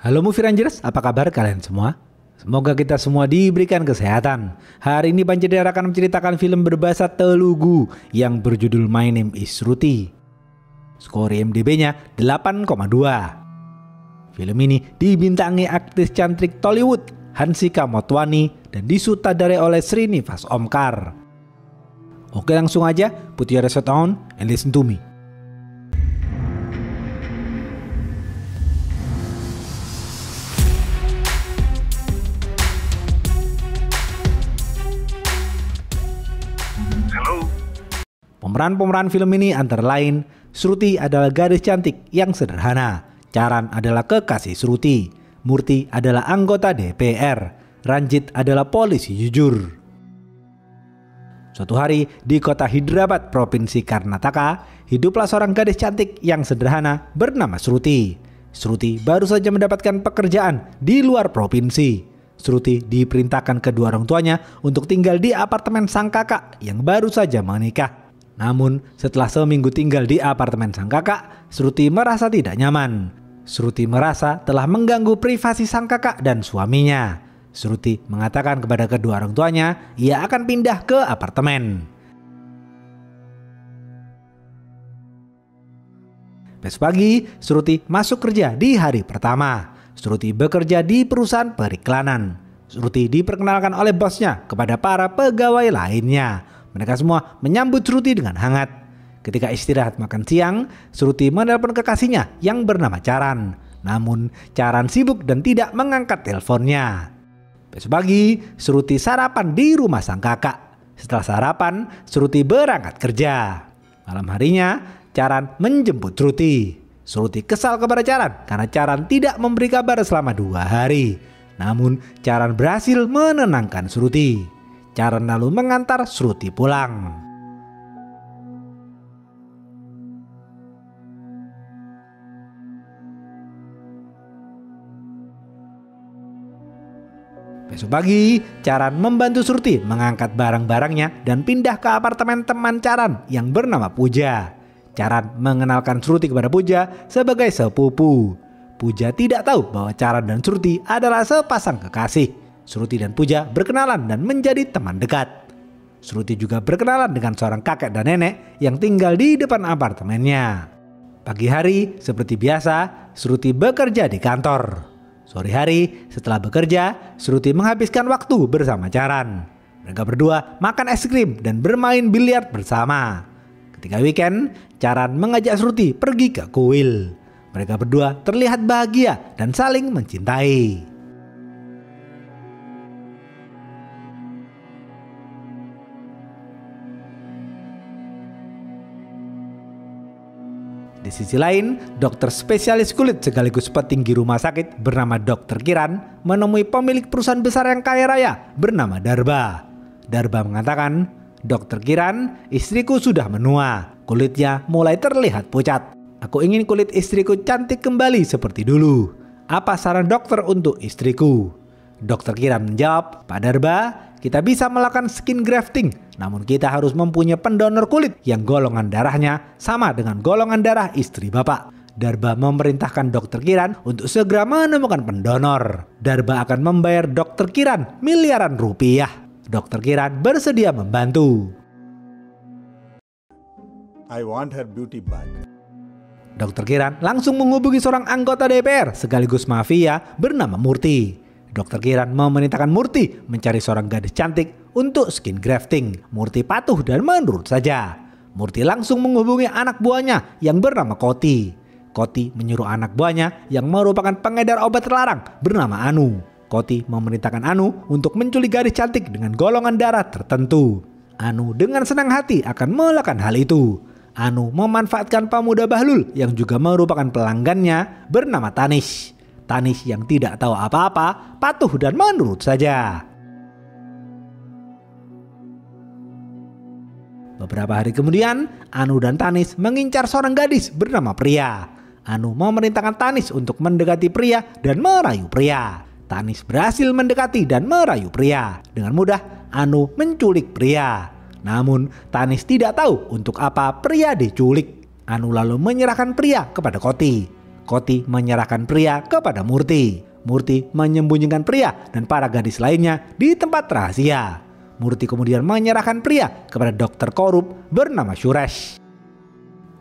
Halo Movie Rangers, apa kabar kalian semua? Semoga kita semua diberikan kesehatan. Hari ini Panjadera akan menceritakan film berbahasa Telugu yang berjudul My Name is Shruti. Skor IMDb-nya 8,2. Film ini dibintangi aktris cantik Tollywood Hansika Motwani dan disutradarai oleh Srinivas Omkar. Oke, langsung aja, put your headset on and listen to me. Pemeran film ini antara lain, Shruti adalah gadis cantik yang sederhana, Charan adalah kekasih Shruti, Murthy adalah anggota DPR, Ranjit adalah polisi jujur. Suatu hari di kota Hyderabad, Provinsi Karnataka, hiduplah seorang gadis cantik yang sederhana bernama Shruti. Shruti baru saja mendapatkan pekerjaan di luar provinsi. Shruti diperintahkan kedua orang tuanya untuk tinggal di apartemen sang kakak yang baru saja menikah. Namun setelah seminggu tinggal di apartemen sang kakak, Shruti merasa tidak nyaman. Shruti merasa telah mengganggu privasi sang kakak dan suaminya. Shruti mengatakan kepada kedua orang tuanya ia akan pindah ke apartemen. Besok pagi, Shruti masuk kerja di hari pertama. Shruti bekerja di perusahaan periklanan. Shruti diperkenalkan oleh bosnya kepada para pegawai lainnya. Mereka semua menyambut Shruti dengan hangat. Ketika istirahat makan siang, Shruti menelpon kekasihnya yang bernama Charan. Namun Charan sibuk dan tidak mengangkat teleponnya. Besok pagi, Shruti sarapan di rumah sang kakak. Setelah sarapan, Shruti berangkat kerja. Malam harinya, Charan menjemput Shruti. Shruti kesal kepada Charan karena Charan tidak memberi kabar selama 2 hari. Namun Charan berhasil menenangkan Shruti. Charan lalu mengantar Shruti pulang. Besok pagi, Charan membantu Shruti mengangkat barang-barangnya dan pindah ke apartemen teman Charan yang bernama Puja. Charan mengenalkan Shruti kepada Puja sebagai sepupu. Puja tidak tahu bahwa Charan dan Shruti adalah sepasang kekasih. Shruti dan Puja berkenalan dan menjadi teman dekat. Shruti juga berkenalan dengan seorang kakek dan nenek yang tinggal di depan apartemennya. Pagi hari, seperti biasa, Shruti bekerja di kantor. Sore hari, setelah bekerja, Shruti menghabiskan waktu bersama Charan. Mereka berdua makan es krim dan bermain biliar bersama. Ketika weekend, Charan mengajak Shruti pergi ke kuil. Mereka berdua terlihat bahagia dan saling mencintai. Di sisi lain, dokter spesialis kulit sekaligus petinggi rumah sakit bernama Dr. Kiran menemui pemilik perusahaan besar yang kaya raya bernama Darba. Darba mengatakan, "Dr. Kiran, istriku sudah menua, kulitnya mulai terlihat pucat. Aku ingin kulit istriku cantik kembali seperti dulu. Apa saran dokter untuk istriku?" Dr. Kiran menjawab, "Pak Darba, kita bisa melakukan skin grafting, namun kita harus mempunyai pendonor kulit yang golongan darahnya sama dengan golongan darah istri Bapak." Darba memerintahkan Dr. Kiran untuk segera menemukan pendonor. Darba akan membayar Dr. Kiran miliaran rupiah. Dr. Kiran bersedia membantu. I want her beauty back. Dr. Kiran langsung menghubungi seorang anggota DPR sekaligus mafia bernama Murthy. Dr. Kiran memerintahkan Murthy mencari seorang gadis cantik untuk skin grafting. Murthy patuh dan menurut saja. Murthy langsung menghubungi anak buahnya yang bernama Koti. Koti menyuruh anak buahnya yang merupakan pengedar obat terlarang bernama Anu. Koti memerintahkan Anu untuk menculik gadis cantik dengan golongan darah tertentu. Anu dengan senang hati akan melakukan hal itu. Anu memanfaatkan pemuda Bahlul yang juga merupakan pelanggannya bernama Tanish. Tanish yang tidak tahu apa-apa, patuh dan menurut saja. Beberapa hari kemudian, Anu dan Tanish mengincar seorang gadis bernama Priya. Anu memerintahkan Tanish untuk mendekati Priya dan merayu Priya. Tanish berhasil mendekati dan merayu Priya. Dengan mudah, Anu menculik Priya. Namun, Tanish tidak tahu untuk apa Priya diculik. Anu lalu menyerahkan Priya kepada Koti. Koti menyerahkan pria kepada Murti. Murti menyembunyikan pria dan para gadis lainnya di tempat rahasia. Murti kemudian menyerahkan pria kepada dokter korup bernama Suresh.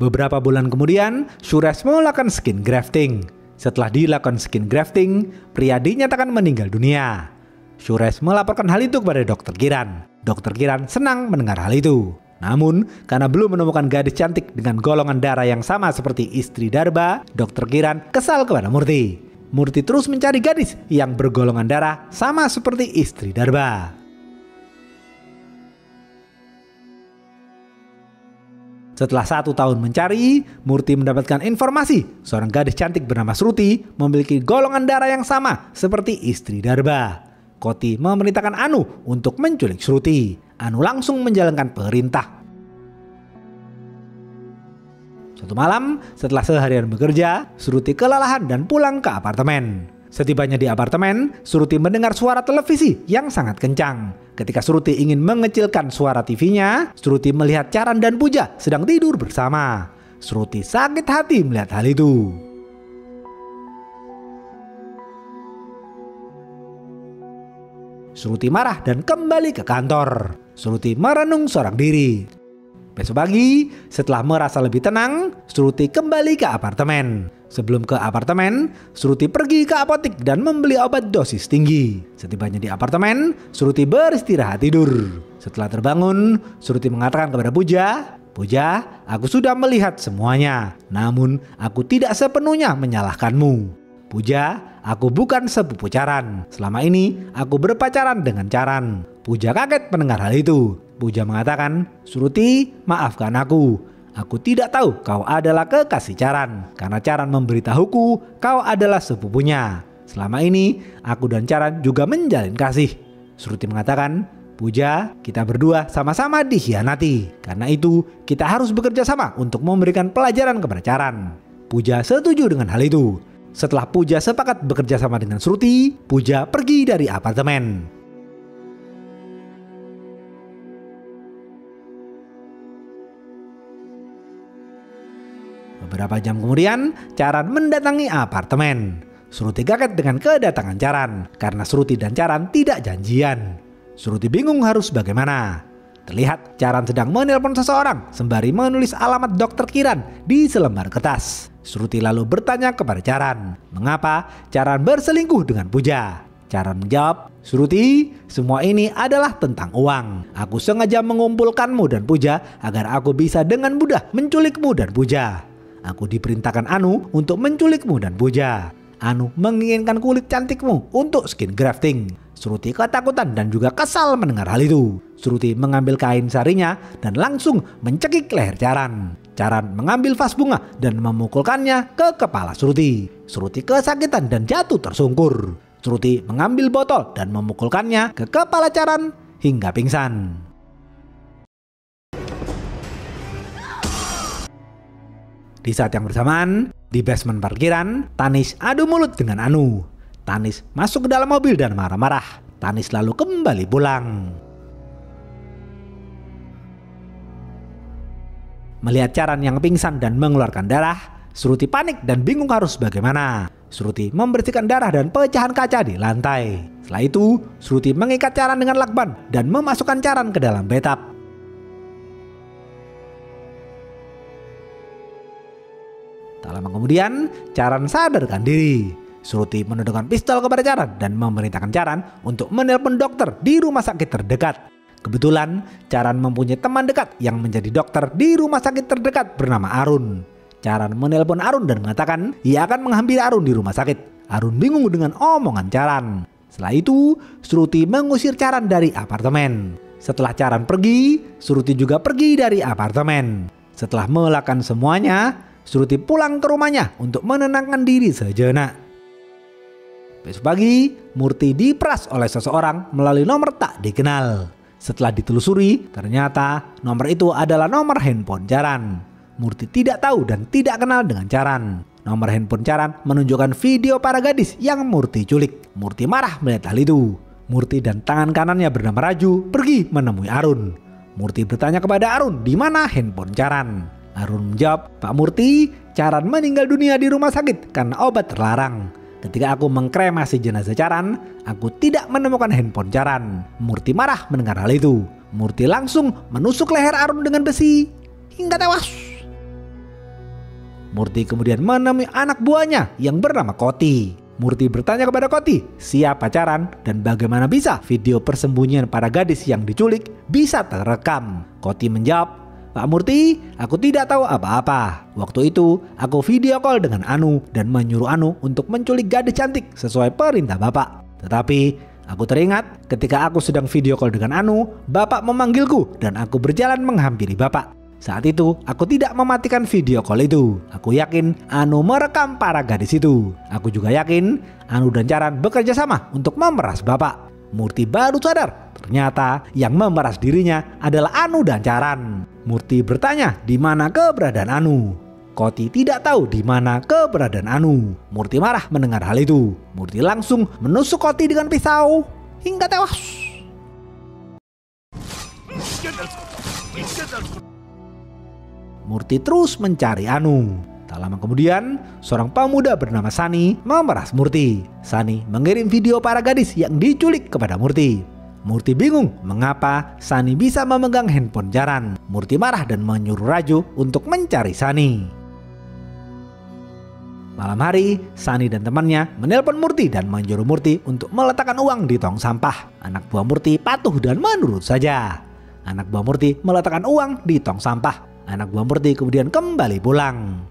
Beberapa bulan kemudian, Suresh melakukan skin grafting. Setelah dilakukan skin grafting, pria dinyatakan meninggal dunia. Suresh melaporkan hal itu kepada Dr. Kiran. Dr. Kiran senang mendengar hal itu. Namun, karena belum menemukan gadis cantik dengan golongan darah yang sama seperti istri Darba, Dr. Kiran kesal kepada Murti. Murti terus mencari gadis yang bergolongan darah sama seperti istri Darba. Setelah 1 tahun mencari, Murti mendapatkan informasi seorang gadis cantik bernama Shruti memiliki golongan darah yang sama seperti istri Darba. Koti memerintahkan Anu untuk menculik Shruti. Anu langsung menjalankan perintah. Suatu malam, setelah seharian bekerja, Shruti kelelahan dan pulang ke apartemen. Setibanya di apartemen, Shruti mendengar suara televisi yang sangat kencang. Ketika Shruti ingin mengecilkan suara TV-nya, Shruti melihat Charan dan Puja sedang tidur bersama. Shruti sakit hati melihat hal itu. Shruti marah dan kembali ke kantor. Shruti merenung seorang diri. Besok pagi, setelah merasa lebih tenang, Shruti kembali ke apartemen. Sebelum ke apartemen, Shruti pergi ke apotek dan membeli obat dosis tinggi. Setibanya di apartemen, Shruti beristirahat tidur. Setelah terbangun, Shruti mengatakan kepada Puja, "Puja, aku sudah melihat semuanya. Namun, aku tidak sepenuhnya menyalahkanmu. Puja, aku bukan sepupu Charan. Selama ini, aku berpacaran dengan Charan." Puja kaget mendengar hal itu. Puja mengatakan, "Shruti, maafkan aku. Aku tidak tahu kau adalah kekasih Charan. Karena Charan memberitahuku kau adalah sepupunya. Selama ini, aku dan Charan juga menjalin kasih." Shruti mengatakan, "Puja, kita berdua sama-sama dikhianati. Karena itu, kita harus bekerja sama untuk memberikan pelajaran kepada Charan." Puja setuju dengan hal itu. Setelah Puja sepakat bekerja sama dengan Shruti, Puja pergi dari apartemen. Beberapa jam kemudian, Charan mendatangi apartemen. Shruti kaget dengan kedatangan Charan karena Shruti dan Charan tidak janjian. Shruti bingung harus bagaimana. Terlihat Charan sedang menelpon seseorang sembari menulis alamat Dr. Kiran di selembar kertas. Shruti lalu bertanya kepada Charan, mengapa Charan berselingkuh dengan Puja. Charan menjawab, "Shruti, semua ini adalah tentang uang. Aku sengaja mengumpulkanmu dan Puja agar aku bisa dengan mudah menculikmu dan Puja. Aku diperintahkan Anu untuk menculikmu dan Puja. Anu menginginkan kulit cantikmu untuk skin grafting." Shruti ketakutan dan juga kesal mendengar hal itu. Shruti mengambil kain sarinya dan langsung mencekik leher Charan. Charan mengambil vas bunga dan memukulkannya ke kepala Shruti. Shruti kesakitan dan jatuh tersungkur. Shruti mengambil botol dan memukulkannya ke kepala Charan hingga pingsan. Di saat yang bersamaan, di basement parkiran, Tanis adu mulut dengan Anu. Tanis masuk ke dalam mobil dan marah-marah. Tanis lalu kembali pulang. Melihat Charan yang pingsan dan mengeluarkan darah, Shruti panik dan bingung harus bagaimana. Shruti membersihkan darah dan pecahan kaca di lantai. Setelah itu, Shruti mengikat Charan dengan lakban dan memasukkan Charan ke dalam bathtub. Tak lama kemudian, Charan sadarkan diri. Shruti menodongkan pistol kepada Charan dan memerintahkan Charan untuk menelpon dokter di rumah sakit terdekat. Kebetulan, Charan mempunyai teman dekat yang menjadi dokter di rumah sakit terdekat bernama Arun. Charan menelpon Arun dan mengatakan ia akan menghampiri Arun di rumah sakit. Arun bingung dengan omongan Charan. Setelah itu, Shruti mengusir Charan dari apartemen. Setelah Charan pergi, Shruti juga pergi dari apartemen. Setelah melakukan semuanya, Shruti pulang ke rumahnya untuk menenangkan diri sejenak. Besok pagi, Murti diperas oleh seseorang melalui nomor tak dikenal. Setelah ditelusuri, ternyata nomor itu adalah nomor handphone Charan. Murti tidak tahu dan tidak kenal dengan Charan. Nomor handphone Charan menunjukkan video para gadis yang Murti culik. Murti marah melihat hal itu. Murti dan tangan kanannya bernama Raju pergi menemui Arun. Murti bertanya kepada Arun di mana handphone Charan. Arun menjawab, "Pak Murti, Caran meninggal dunia di rumah sakit karena obat terlarang. Ketika aku mengkremasi jenazah Caran, aku tidak menemukan handphone Caran." Murti marah mendengar hal itu. Murti langsung menusuk leher Arun dengan besi hingga tewas. Murti kemudian menemui anak buahnya yang bernama Koti. Murti bertanya kepada Koti siapa Caran dan bagaimana bisa video persembunyian para gadis yang diculik bisa terekam. Koti menjawab, "Pak Murti, aku tidak tahu apa-apa. Waktu itu aku video call dengan Anu dan menyuruh Anu untuk menculik gadis cantik sesuai perintah Bapak. Tetapi aku teringat ketika aku sedang video call dengan Anu, Bapak memanggilku dan aku berjalan menghampiri Bapak. Saat itu aku tidak mematikan video call itu. Aku yakin Anu merekam para gadis itu. Aku juga yakin Anu dan Caran bekerja sama untuk memeras Bapak." Murti baru sadar ternyata yang memeras dirinya adalah Anu dan Caran. Murti bertanya di mana keberadaan Anu. Koti tidak tahu di mana keberadaan Anu. Murti marah mendengar hal itu. Murti langsung menusuk Koti dengan pisau hingga tewas. Murti terus mencari Anu. Tak lama kemudian, seorang pemuda bernama Sani memeras Murti. Sani mengirim video para gadis yang diculik kepada Murti. Murti bingung mengapa Sani bisa memegang handphone Caran. Murti marah dan menyuruh Raju untuk mencari Sani. Malam hari, Sani dan temannya menelpon Murti dan menyuruh Murti untuk meletakkan uang di tong sampah. Anak buah Murti patuh dan menurut saja. Anak buah Murti meletakkan uang di tong sampah. Anak buah Murti kemudian kembali pulang.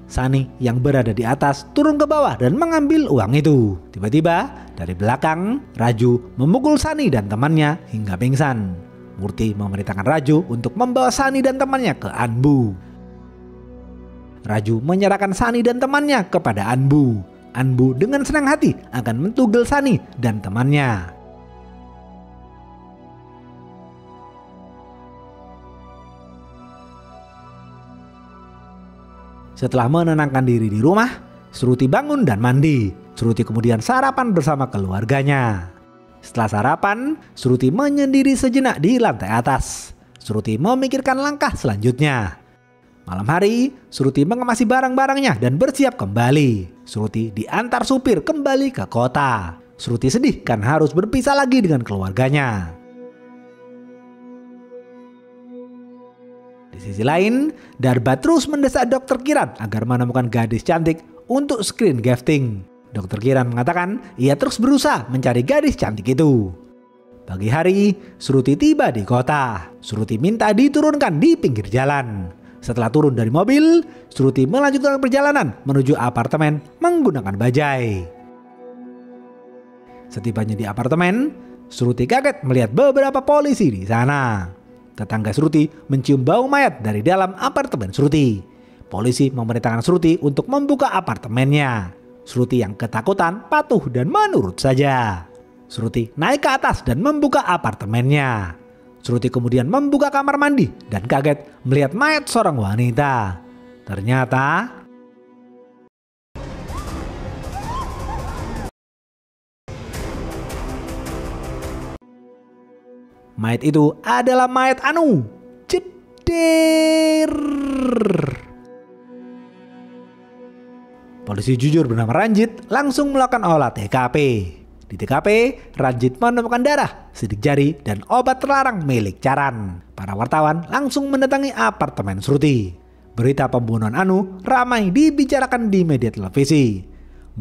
Sani yang berada di atas turun ke bawah dan mengambil uang itu. Tiba-tiba dari belakang, Raju memukul Sani dan temannya hingga pingsan. Murti memerintahkan Raju untuk membawa Sani dan temannya ke Anbu. Raju menyerahkan Sani dan temannya kepada Anbu. Anbu dengan senang hati akan mentugel Sani dan temannya. Setelah menenangkan diri di rumah, Sruti bangun dan mandi. Sruti kemudian sarapan bersama keluarganya. Setelah sarapan, Sruti menyendiri sejenak di lantai atas. Sruti memikirkan langkah selanjutnya. Malam hari, Sruti mengemasi barang-barangnya dan bersiap kembali. Sruti diantar supir kembali ke kota. Sruti sedih karena harus berpisah lagi dengan keluarganya. Di sisi lain, Darba terus mendesak Dr. Kiran agar menemukan gadis cantik untuk screen grafting. Dr. Kiran mengatakan ia terus berusaha mencari gadis cantik itu. Pagi hari, Sruti tiba di kota. Sruti minta diturunkan di pinggir jalan. Setelah turun dari mobil, Sruti melanjutkan perjalanan menuju apartemen menggunakan bajai. Setibanya di apartemen, Sruti kaget melihat beberapa polisi di sana. Tetangga Sruti mencium bau mayat dari dalam apartemen Sruti. Polisi memerintahkan Sruti untuk membuka apartemennya. Sruti yang ketakutan patuh dan menurut saja. Sruti naik ke atas dan membuka apartemennya. Sruti kemudian membuka kamar mandi dan kaget melihat mayat seorang wanita. Ternyata mayat itu adalah mayat Anu. Jeder. Polisi jujur bernama Ranjit langsung melakukan olah TKP. Di TKP, Ranjit menemukan darah, sidik jari, dan obat terlarang milik Caran. Para wartawan langsung mendatangi apartemen Sruti. Berita pembunuhan Anu ramai dibicarakan di media televisi.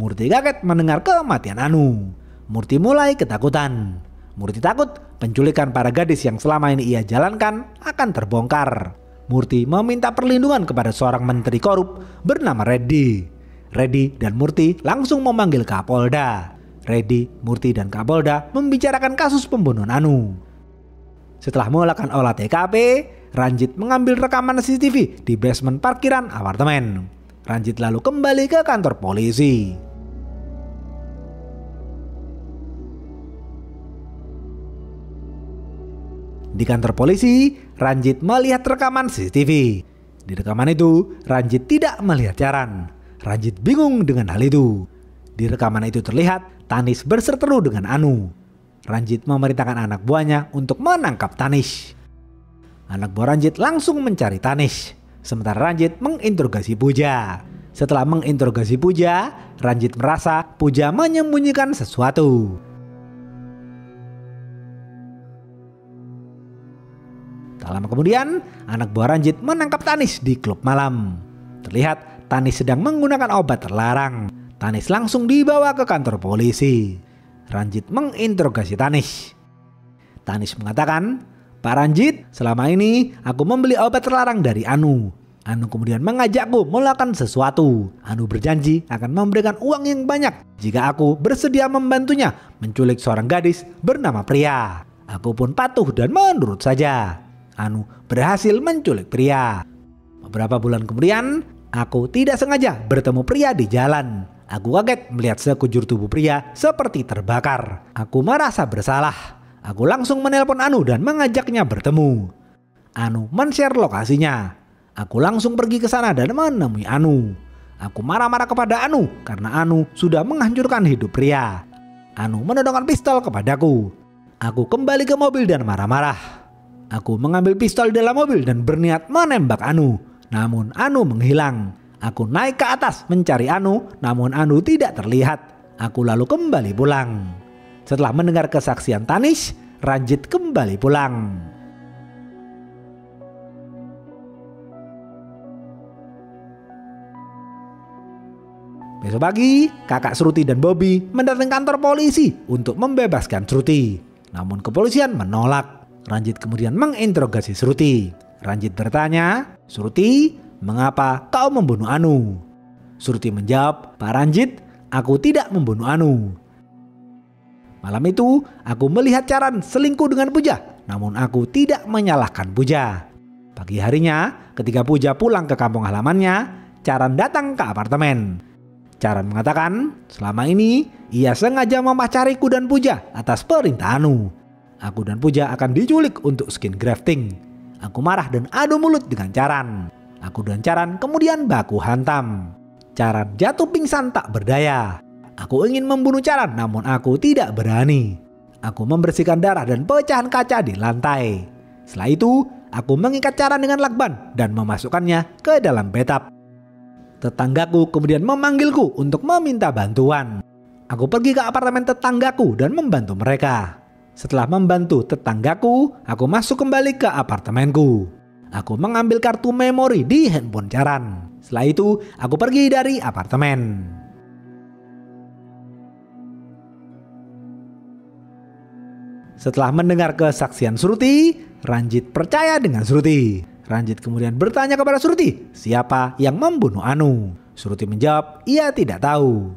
Murti kaget mendengar kematian Anu. Murti mulai ketakutan. Murti takut penculikan para gadis yang selama ini ia jalankan akan terbongkar. Murti meminta perlindungan kepada seorang menteri korup bernama Reddy. Reddy dan Murti langsung memanggil Kapolda. Reddy, Murti, dan Kapolda membicarakan kasus pembunuhan Anu. Setelah melakukan olah TKP, Ranjit mengambil rekaman CCTV di basement parkiran apartemen. Ranjit lalu kembali ke kantor polisi. Di kantor polisi, Ranjit melihat rekaman CCTV. Di rekaman itu, Ranjit tidak melihat Caran. Ranjit bingung dengan hal itu. Di rekaman itu terlihat Tanis berseteru dengan Anu. Ranjit memerintahkan anak buahnya untuk menangkap Tanis. Anak buah Ranjit langsung mencari Tanis. Sementara Ranjit menginterogasi Puja. Setelah menginterogasi Puja, Ranjit merasa Puja menyembunyikan sesuatu. Tak lama kemudian, anak buah Ranjit menangkap Tanis di klub malam. Terlihat Tanis sedang menggunakan obat terlarang. Tanis langsung dibawa ke kantor polisi. Ranjit menginterogasi Tanis. Tanis mengatakan, "Pak Ranjit, selama ini aku membeli obat terlarang dari Anu. Anu kemudian mengajakku melakukan sesuatu. Anu berjanji akan memberikan uang yang banyak jika aku bersedia membantunya menculik seorang gadis bernama Pria. Aku pun patuh dan menurut saja. Anu berhasil menculik Pria. Beberapa bulan kemudian, aku tidak sengaja bertemu Pria di jalan. Aku kaget melihat sekujur tubuh Pria seperti terbakar. Aku merasa bersalah. Aku langsung menelpon Anu dan mengajaknya bertemu. Anu men-share lokasinya. Aku langsung pergi ke sana dan menemui Anu. Aku marah-marah kepada Anu karena Anu sudah menghancurkan hidup Pria. Anu menodongkan pistol kepadaku. Aku kembali ke mobil dan marah-marah. Aku mengambil pistol di dalam mobil dan berniat menembak Anu. Namun Anu menghilang. Aku naik ke atas mencari Anu, namun Anu tidak terlihat. Aku lalu kembali pulang. Setelah mendengar kesaksian Tanis, Ranjit kembali pulang. Besok pagi, kakak Shruti dan Bobby mendatangi kantor polisi untuk membebaskan Shruti. Namun kepolisian menolak. Ranjit kemudian menginterogasi Shruti. Ranjit bertanya, "Shruti, mengapa kau membunuh Anu?" Shruti menjawab, "Pak Ranjit, aku tidak membunuh Anu. Malam itu aku melihat Charan selingkuh dengan Puja, namun aku tidak menyalahkan Puja. Pagi harinya ketika Puja pulang ke kampung halamannya, Charan datang ke apartemen. Charan mengatakan selama ini ia sengaja memacariku dan Puja atas perintah Anu. Aku dan Puja akan diculik untuk skin grafting. Aku marah dan adu mulut dengan Charan. Aku dan Charan kemudian baku hantam. Charan jatuh pingsan tak berdaya. Aku ingin membunuh Charan namun aku tidak berani. Aku membersihkan darah dan pecahan kaca di lantai. Setelah itu, aku mengikat Charan dengan lakban dan memasukkannya ke dalam bathtub. Tetanggaku kemudian memanggilku untuk meminta bantuan. Aku pergi ke apartemen tetanggaku dan membantu mereka. Setelah membantu tetanggaku, aku masuk kembali ke apartemenku. Aku mengambil kartu memori di handphone Charan. Setelah itu, aku pergi dari apartemen. Setelah mendengar kesaksian Shruti, Ranjit percaya dengan Shruti. Ranjit kemudian bertanya kepada Shruti, siapa yang membunuh Anu? Shruti menjawab, ia tidak tahu.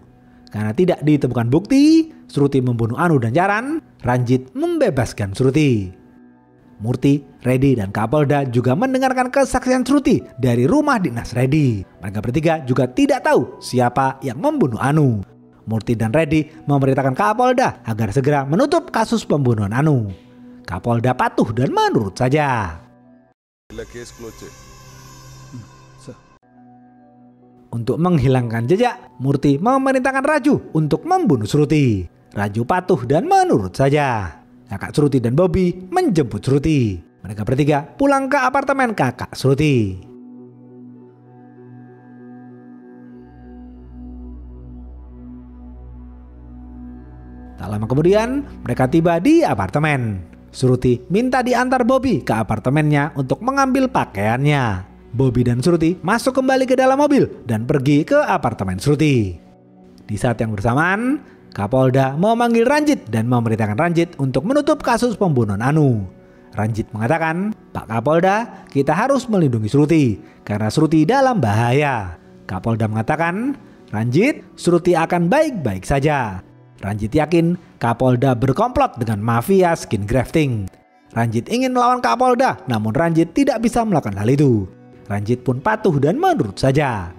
Karena tidak ditemukan bukti, Shruti membunuh Anu dan Charan, Ranjit membebaskan Shruti. Murti, Reddy, dan Kapolda juga mendengarkan kesaksian Shruti dari rumah dinas Reddy. Mereka bertiga juga tidak tahu siapa yang membunuh Anu. Murti dan Reddy memerintahkan Kapolda agar segera menutup kasus pembunuhan Anu. Kapolda patuh dan menurut saja. Untuk menghilangkan jejak, Murti memerintahkan Raju untuk membunuh Shruti. Raju patuh dan menurut saja. Kakak Shruti dan Bobby menjemput Shruti. Mereka bertiga pulang ke apartemen kakak Shruti. Tak lama kemudian, mereka tiba di apartemen. Shruti minta diantar Bobby ke apartemennya untuk mengambil pakaiannya. Bobby dan Shruti masuk kembali ke dalam mobil dan pergi ke apartemen Shruti. Di saat yang bersamaan, Kapolda memanggil Ranjit dan memerintahkan Ranjit untuk menutup kasus pembunuhan Anu. Ranjit mengatakan, Pak Kapolda, kita harus melindungi Shruti karena Shruti dalam bahaya. Kapolda mengatakan, Ranjit, Shruti akan baik-baik saja. Ranjit yakin Kapolda berkomplot dengan mafia skin grafting. Ranjit ingin melawan Kapolda, namun Ranjit tidak bisa melakukan hal itu. Ranjit pun patuh dan menurut saja.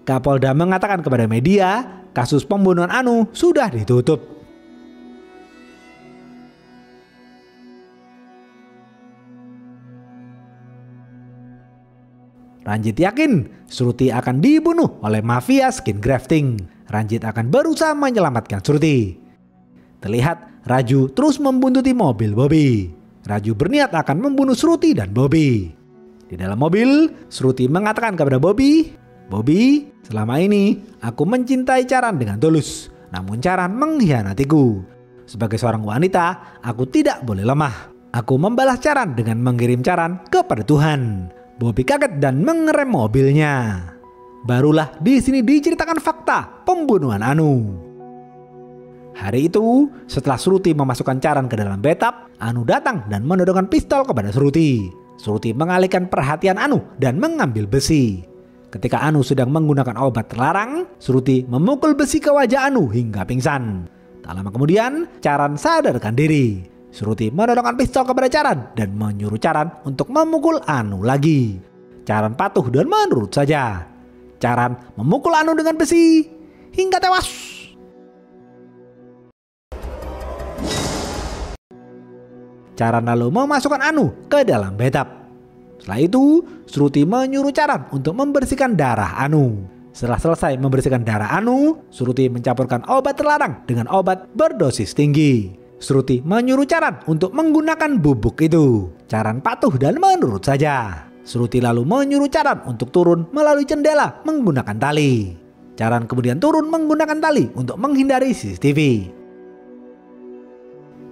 Kapolda mengatakan kepada media, kasus pembunuhan Anu sudah ditutup. Ranjit yakin Shruti akan dibunuh oleh mafia skin grafting. Ranjit akan berusaha menyelamatkan Shruti. Terlihat Raju terus membuntuti mobil Bobby. Raju berniat akan membunuh Shruti dan Bobby. Di dalam mobil, Shruti mengatakan kepada Bobby, "Bobby, selama ini aku mencintai Charan dengan tulus, namun Charan mengkhianatiku. Sebagai seorang wanita, aku tidak boleh lemah. Aku membalas Charan dengan mengirim Charan kepada Tuhan." Bobby kaget dan mengerem mobilnya. Barulah di sini diceritakan fakta pembunuhan Anu. Hari itu, setelah Shruti memasukkan Charan ke dalam bathtub, Anu datang dan menodongkan pistol kepada Shruti. Shruti mengalihkan perhatian Anu dan mengambil besi. Ketika Anu sedang menggunakan obat terlarang, Shruti memukul besi ke wajah Anu hingga pingsan. Tak lama kemudian, Charan sadarkan diri. Shruti menodongkan pistol kepada Charan dan menyuruh Charan untuk memukul Anu lagi. Charan patuh dan menurut saja. Charan memukul Anu dengan besi hingga tewas. Charan lalu memasukkan Anu ke dalam bathtub. Setelah itu, Shruti menyuruh Charan untuk membersihkan darah Anu. Setelah selesai membersihkan darah Anu, Shruti mencampurkan obat terlarang dengan obat berdosis tinggi. Shruti menyuruh Charan untuk menggunakan bubuk itu. Charan patuh dan menurut saja. Shruti lalu menyuruh Charan untuk turun melalui jendela menggunakan tali. Charan kemudian turun menggunakan tali untuk menghindari CCTV.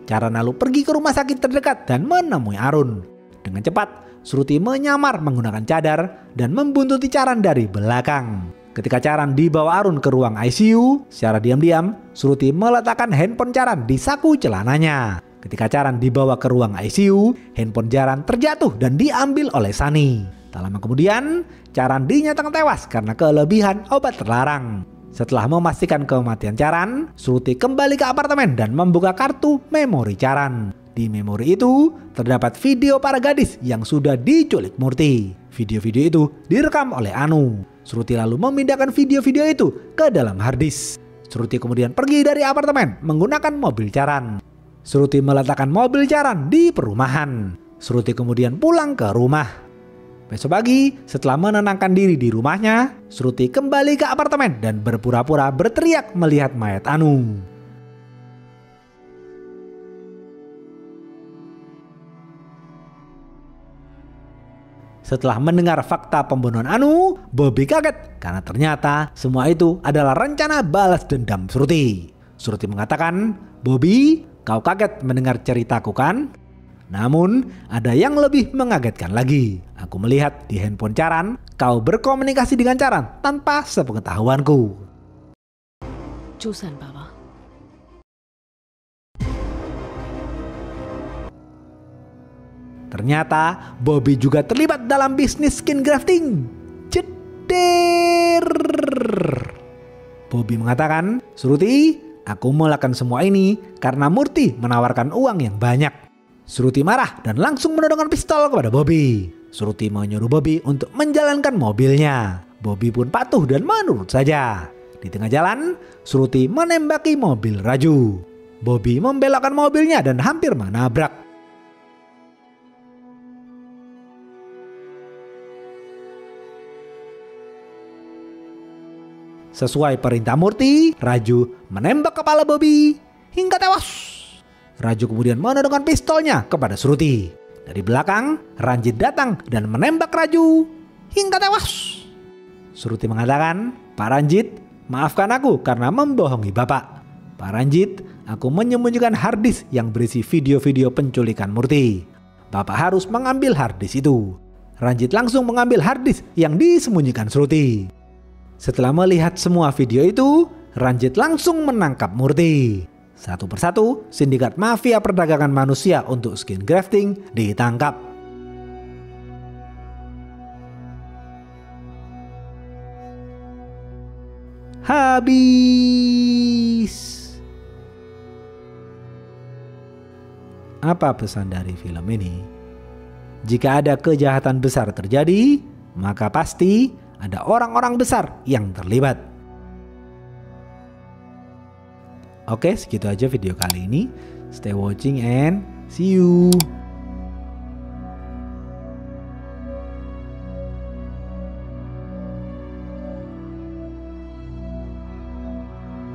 Charan lalu pergi ke rumah sakit terdekat dan menemui Arun. Dengan cepat, Shruti menyamar menggunakan cadar dan membuntuti Charan dari belakang. Ketika Charan dibawa Arun ke ruang ICU, secara diam-diam, Shruti meletakkan handphone Charan di saku celananya. Ketika Charan dibawa ke ruang ICU, handphone Charan terjatuh dan diambil oleh Sunny. Tak lama kemudian, Charan dinyatakan tewas karena kelebihan obat terlarang. Setelah memastikan kematian Charan, Shruti kembali ke apartemen dan membuka kartu memori Charan. Di memori itu terdapat video para gadis yang sudah diculik Murti. Video-video itu direkam oleh Anu. Shruti lalu memindahkan video-video itu ke dalam harddisk. Shruti kemudian pergi dari apartemen menggunakan mobil Charan. Shruti meletakkan mobil Charan di perumahan. Shruti kemudian pulang ke rumah. Besok pagi, setelah menenangkan diri di rumahnya, Shruti kembali ke apartemen dan berpura-pura berteriak melihat mayat Anu. Setelah mendengar fakta pembunuhan Anu, Bobby kaget karena ternyata semua itu adalah rencana balas dendam Shruti. Shruti mengatakan, "Bobby, kau kaget mendengar ceritaku kan? Namun, ada yang lebih mengagetkan lagi. Aku melihat di handphone Charan, kau berkomunikasi dengan Charan tanpa sepengetahuanku." చూశాను బావా. Ternyata Bobby juga terlibat dalam bisnis skin grafting. Jeder. Bobby mengatakan, "Shruti, aku melakukan semua ini karena Murti menawarkan uang yang banyak." Shruti marah dan langsung menodongkan pistol kepada Bobby. Shruti menyuruh Bobby untuk menjalankan mobilnya. Bobby pun patuh dan menurut saja. Di tengah jalan, Shruti menembaki mobil Raju. Bobby membelokkan mobilnya dan hampir menabrak. Sesuai perintah Murti, Raju menembak kepala Bobby hingga tewas. Raju kemudian menodongkan pistolnya kepada Shruti. Dari belakang, Ranjit datang dan menembak Raju hingga tewas. Shruti mengatakan, "Pak Ranjit, maafkan aku karena membohongi Bapak. Pak Ranjit, aku menyembunyikan harddisk yang berisi video-video penculikan Murti. Bapak harus mengambil harddisk itu." Ranjit langsung mengambil harddisk yang disembunyikan Shruti. Setelah melihat semua video itu, Ranjit langsung menangkap Murti. Satu persatu, sindikat mafia perdagangan manusia untuk skin grafting ditangkap. Habis. Apa pesan dari film ini? Jika ada kejahatan besar terjadi, maka pasti ada orang-orang besar yang terlibat. Oke, segitu aja video kali ini. Stay watching and see you.